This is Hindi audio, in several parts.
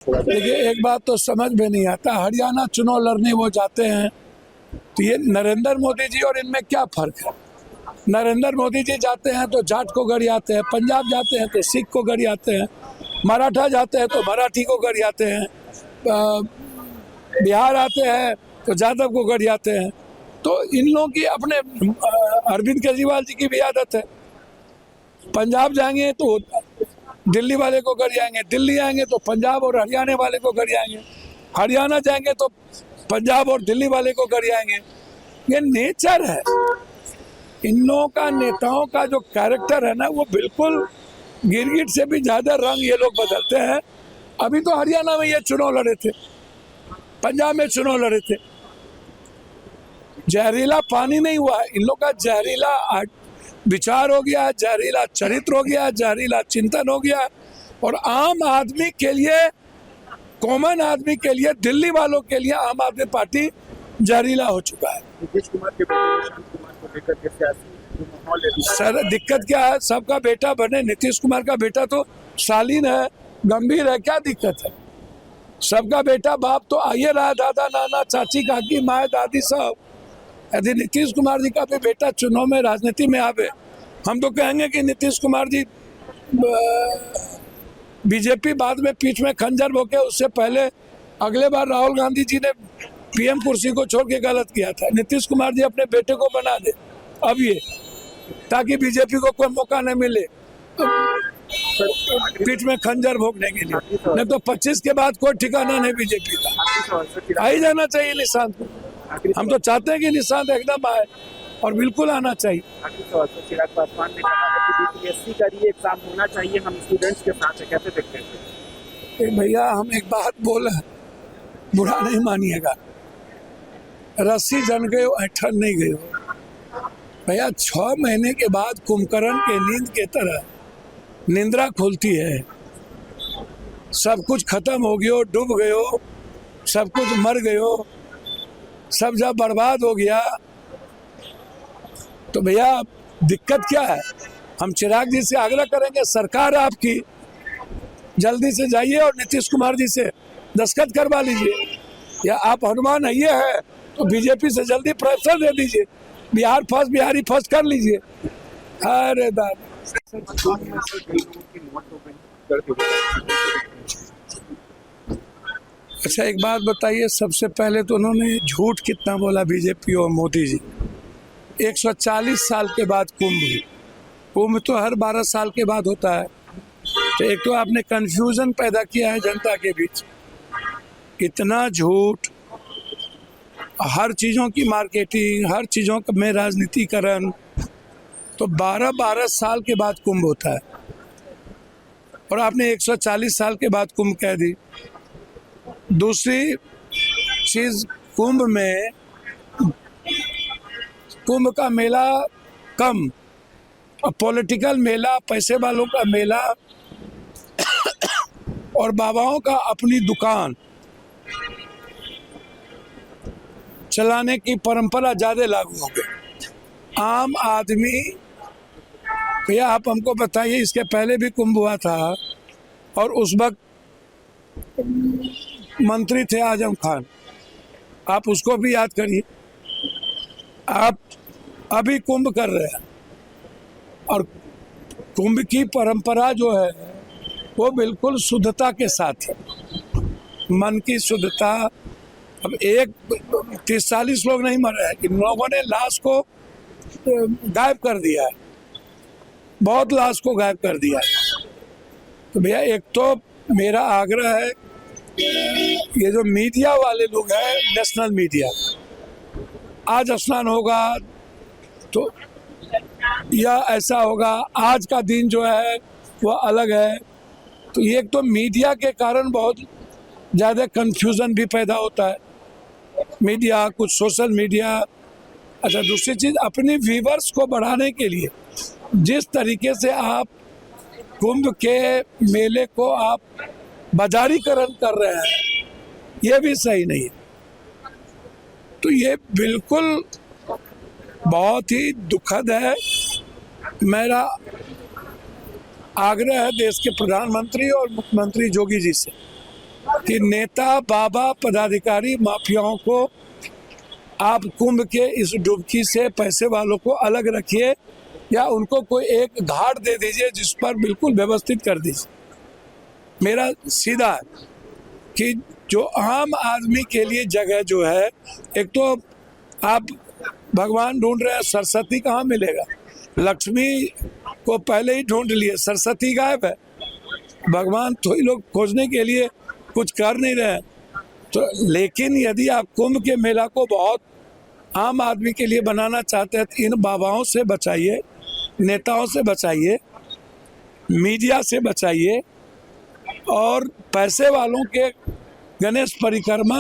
देखिए, एक बात तो समझ में नहीं आता, हरियाणा चुनाव लड़ने वो जाते हैं तो ये नरेंद्र मोदी जी और इनमें क्या फर्क है। नरेंद्र मोदी जी जाते हैं तो जाट को गरियाते हैं, पंजाब जाते हैं तो सिख को गरियाते हैं, मराठा जाते हैं तो मराठी को गरियाते हैं, बिहार आते हैं तो यादव को गरियाते हैं। तो इन लोगों की अपने अरविंद केजरीवाल जी की भी आदत है। पंजाब जाएंगे तो दिल्ली वाले को गरियाएंगे, दिल्ली आएंगे तो पंजाब और हरियाणा वाले को गरियाएंगे, हरियाणा जाएंगे तो पंजाब और दिल्ली वाले को गरियाएंगे। ये नेचर है इन लोगों का। नेताओं का जो कैरेक्टर है ना, वो बिल्कुल गिरगिट से भी ज्यादा रंग ये लोग बदलते हैं। अभी तो हरियाणा में ये चुनाव लड़े थे, पंजाब में चुनाव लड़े थे। जहरीला पानी नहीं हुआ, इन लोग का जहरीला विचार हो गया, जहरीला चरित्र हो गया, जहरीला चिंतन हो गया। और आम आदमी के लिए, कॉमन आदमी के लिए, दिल्ली वालों के लिए आम आदमी पार्टी जहरीला हो चुका है। नीतीश कुमार के बेटे निशांत कुमार को लेकर के सियासी माहौल है। सर, दिक्कत क्या है, सबका बेटा बने। नीतीश कुमार का बेटा तो शालीन है, गंभीर है, क्या दिक्कत है। सबका बेटा बाप तो आइए रहा, दादा नाना चाची काकी माए दादी सब। यदि नीतीश कुमार जी का भी बेटा चुनाव में राजनीति में आवे, हम तो कहेंगे कि नीतीश कुमार जी बीजेपी बाद में पीठ में खंजर भोंके। उससे पहले अगले बार राहुल गांधी जी ने पीएम कुर्सी को छोड़ के गलत किया था। नीतीश कुमार जी अपने बेटे को बना दे अब ये, ताकि बीजेपी को कोई मौका न मिले पीठ में खंजर भोंकने के लिए। नहीं तो 25 के बाद कोई ठिकाना नहीं बीजेपी का। आ ही जाना चाहिए निशांत को। हम तो चाहते हैं कि निशांत एकदम आए और बिल्कुल आना चाहिए। चिराग पासवान ने कहा है कि यूपीएससी का री एग्जाम होना चाहिए, हम स्टूडेंट्स के साथ है, कैसे देखते हैं? भैया, हम एक बात बोले, बुरा नहीं मानिएगा, रस्सी जन गए हो, ऐठन नहीं गए हो। भैया, 6 महीने के बाद कुंभकर्ण के नींद के तरह निंद्रा खुलती है। सब कुछ खत्म हो गयो, डूब गयो, सब कुछ मर गयो, सब जब बर्बाद हो गया तो भैया दिक्कत क्या है। हम चिराग जी से आग्रह करेंगे, सरकार आपकी, जल्दी से जाइए और नीतीश कुमार जी से दस्तखत करवा लीजिए, या आप हनुमान अय्यर है तो बीजेपी से जल्दी प्रेशर दे दीजिए, बिहार फर्स्ट, बिहारी फर्स्ट कर लीजिए। अरे दादा, अच्छा एक बात बताइए, सबसे पहले तो उन्होंने झूठ कितना बोला बीजेपी और मोदी जी। 140 साल के बाद कुंभ तो हर 12 साल के बाद होता है। तो एक तो आपने कंफ्यूजन पैदा किया है जनता के बीच, इतना झूठ, हर चीज़ों की मार्केटिंग, हर चीज़ों में राजनीतिकरण। तो 12-12 साल के बाद कुंभ होता है और आपने 140 साल के बाद कुंभ कह दी। दूसरी चीज, कुंभ का मेला कम, पॉलिटिकल मेला, पैसे वालों का मेला और बाबाओं का अपनी दुकान चलाने की परंपरा ज्यादा लागू हो गई। आम आदमी, भैया आप हमको बताइए, इसके पहले भी कुंभ हुआ था और उस वक्त मंत्री थे आजम खान, आप उसको भी याद करिए। आप अभी कुंभ कर रहे हैं और कुंभ की परंपरा जो है वो बिल्कुल शुद्धता के साथ है, मन की शुद्धता। अब 30-40 लोग नहीं मर रहे हैं, इन लोगों ने लाश को गायब कर दिया है, बहुत लाश को गायब कर दिया है। तो भैया, एक तो मेरा आग्रह है, ये जो मीडिया वाले लोग हैं, नेशनल मीडिया, आज स्नान होगा तो या ऐसा होगा, आज का दिन जो है वो अलग है। तो ये एक तो मीडिया के कारण बहुत ज़्यादा कंफ्यूजन भी पैदा होता है, मीडिया, कुछ सोशल मीडिया। अच्छा, दूसरी चीज़, अपने व्यूवर्स को बढ़ाने के लिए जिस तरीके से आप कुंभ के मेले को आप बाजारीकरण कर रहे हैं, ये भी सही नहीं है। तो ये बिल्कुल बहुत ही दुखद है। मेरा आग्रह है देश के प्रधानमंत्री और मुख्यमंत्री योगी जी से कि नेता, बाबा, पदाधिकारी, माफियाओं को आप कुंभ के इस डुबकी से पैसे वालों को अलग रखिए या उनको कोई एक घाट दे दीजिए जिस पर बिल्कुल व्यवस्थित कर दीजिए। मेरा सीधा है कि जो आम आदमी के लिए जगह जो है, एक तो आप भगवान ढूंढ रहे हैं, सरस्वती कहाँ मिलेगा? लक्ष्मी को पहले ही ढूंढ लिए, सरस्वती गायब है। भगवान तो ही लोग खोजने के लिए कुछ कर नहीं रहे हैं। तो लेकिन यदि आप कुंभ के मेला को बहुत आम आदमी के लिए बनाना चाहते हैं तो इन बाबाओं से बचाइए, नेताओं से बचाइए, मीडिया से बचाइए और पैसे वालों के गणेश परिक्रमा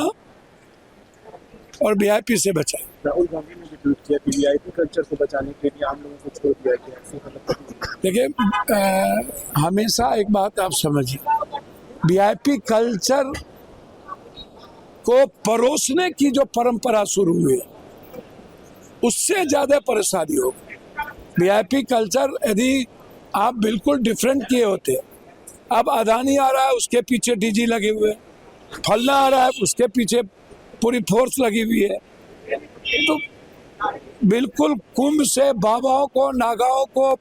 और वीआईपी से बचाइए। राहुल गांधी ने भी ट्वीट किया कि वीआईपी कल्चर को बचाने के लिए आम लोगों को छोड़ दिया गया। ऐसी मतलब देखिए, हमेशा एक बात आप समझिए, वीआईपी कल्चर को परोसने की जो परंपरा शुरू हुई है उससे ज्यादा परेशानी होगी। वीआईपी कल्चर यदि आप बिल्कुल डिफरेंट किए होते, अब अदानी आ रहा है उसके पीछे डीजी लगे हुए, फलना आ रहा है उसके पीछे पूरी फोर्स लगी हुई है, तो बिल्कुल कुंभ से बाबाओं को, नागाओं को,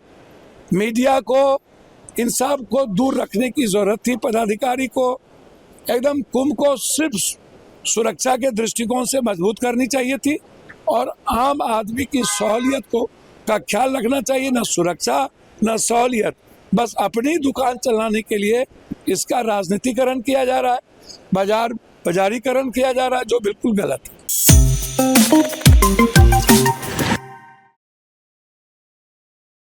मीडिया को, इन सब को दूर रखने की जरूरत थी। पदाधिकारी को एकदम कुंभ को सिर्फ सुरक्षा के दृष्टिकोण से मजबूत करनी चाहिए थी और आम आदमी की सहूलियत को का ख्याल रखना चाहिए। न सुरक्षा न सहूलियत, बस अपनी दुकान चलाने के लिए इसका राजनीतिकरण किया जा रहा है, बाजारीकरण किया जा रहा है, जो बिल्कुल गलत है।